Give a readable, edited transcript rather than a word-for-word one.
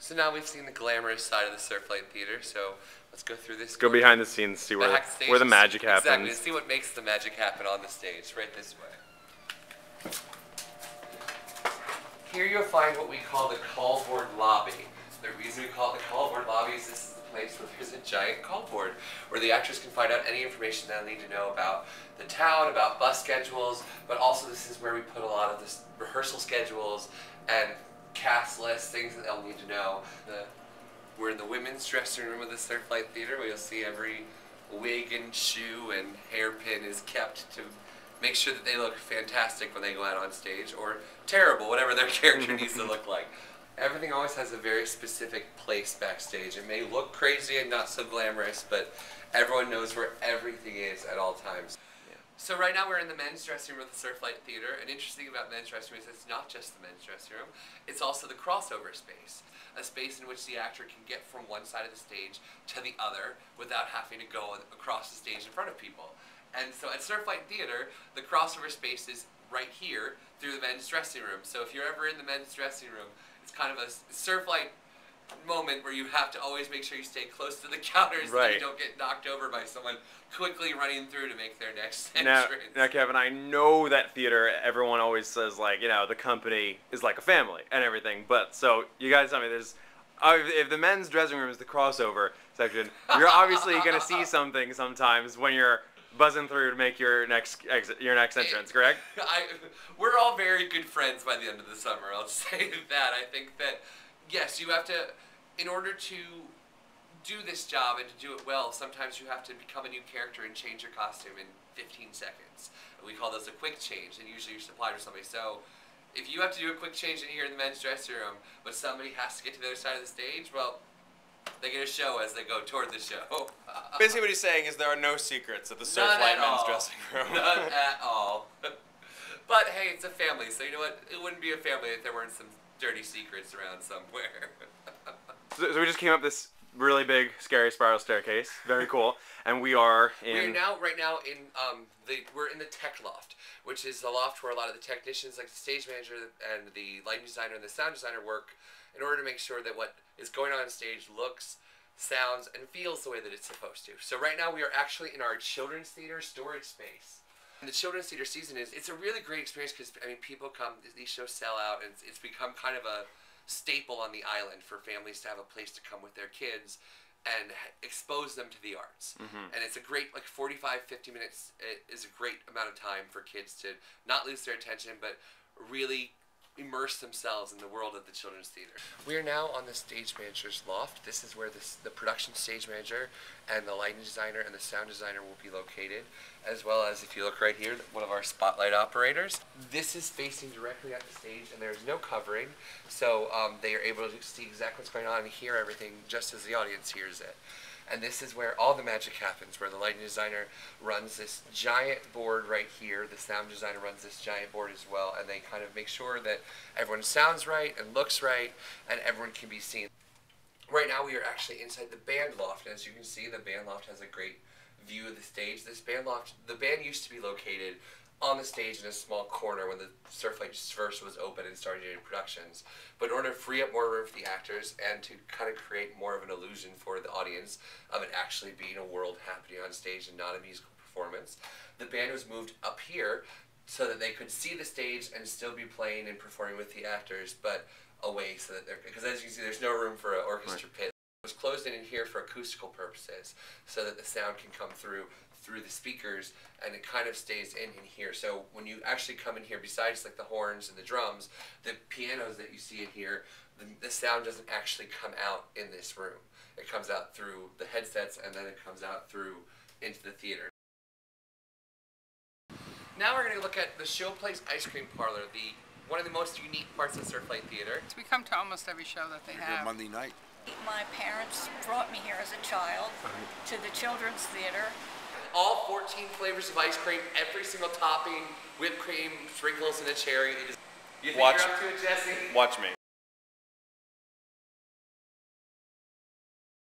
So now we've seen the glamorous side of the Surflight Theatre, so let's go through this. Go behind the scenes, see where the magic happens. Exactly, see what makes the magic happen on the stage, right this way. Here you'll find what we call the callboard lobby. The reason we call it the callboard lobby is this is the place where there's a giant callboard where the actors can find out any information they'll need to know about the town, about bus schedules, but also this is where we put a lot of the rehearsal schedules and cast lists, things that they'll need to know. We're in the women's dressing room of the Surflight Theatre where you'll see every wig and shoe and hairpin is kept to make sure that they look fantastic when they go out on stage, or terrible, whatever their character needs to look like. Everything always has a very specific place backstage. It may look crazy and not so glamorous, but everyone knows where everything is at all times. So right now we're in the men's dressing room of the Surflight Theatre, and interesting about men's dressing room is it's not just the men's dressing room, it's also the crossover space. A space in which the actor can get from one side of the stage to the other without having to go across the stage in front of people. And so at Surflight Theatre, the crossover space is right here through the men's dressing room. So if you're ever in the men's dressing room, it's kind of a Surflight moment where you have to always make sure you stay close to the counters so you don't get knocked over by someone quickly running through to make their next entrance. Now, Kevin, I know that theater, everyone always says, like, you know, the company is like a family and everything, but so you guys tell me, there's, if the men's dressing room is the crossover section, you're obviously going to see something sometimes when you're buzzing through to make your next entrance, correct? We're all very good friends by the end of the summer, I'll say that. I think that yes, you have to, in order to do this job and to do it well, sometimes you have to become a new character and change your costume in 15 seconds. We call those a quick change, and usually you're supplied with somebody. So if you have to do a quick change in here in the men's dressing room, but somebody has to get to the other side of the stage, well, they get a show as they go toward the show. Basically what he's saying is there are no secrets at the Surflight men's dressing room. None at all. But hey, it's a family, so you know what? It wouldn't be a family if there weren't some dirty secrets around somewhere. So we just came up this really big, scary spiral staircase. Very cool. And we are in... Right now in we're in the tech loft, which is the loft where a lot of the technicians, like the stage manager and the lighting designer and the sound designer, work in order to make sure that what is going on stage looks, sounds, and feels the way that it's supposed to. So right now we are actually in our children's theater storage space. And the children's theater season it's a really great experience because, I mean, people come, these shows sell out, and it's become kind of a staple on the island for families to have a place to come with their kids and expose them to the arts. And it's a great, like 45, 50 minutes is a great amount of time for kids to not lose their attention, but really immerse themselves in the world of the children's theater. We are now on the stage manager's loft. This is where the production stage manager and the lighting designer and the sound designer will be located, as well as, if you look right here, one of our spotlight operators. This is facing directly at the stage, and there's no covering, so they are able to see exactly what's going on and hear everything just as the audience hears it. And this is where all the magic happens, where the lighting designer runs this giant board right here, the sound designer runs this giant board as well, and they kind of make sure that everyone sounds right and looks right, and everyone can be seen. Right now we are actually inside the band loft, and as you can see, the band loft has a great view of the stage. This band loft, the band used to be located on the stage in a small corner when the Surflight first was open and started doing productions. But in order to free up more room for the actors and to kind of create more of an illusion for the audience of it actually being a world happening on stage and not a musical performance, the band was moved up here so that they could see the stage and still be playing and performing with the actors, but away so that because as you can see, there's no room for an orchestra pit. It was closed in here for acoustical purposes so that the sound can come through the speakers, and it kind of stays in here. So when you actually come in here, besides like the horns and the drums, the pianos that you see in here, the sound doesn't actually come out in this room. It comes out through the headsets, and then it comes out through into the theater. Now we're going to look at the Showplace Ice Cream Parlor, one of the most unique parts of Surflight Theatre. We come to almost every show that they have. Monday night. My parents brought me here as a child to the children's theater. All 14 flavors of ice cream, every single topping, whipped cream, sprinkles, and a cherry. You think you're up to it, Jesse? Watch me.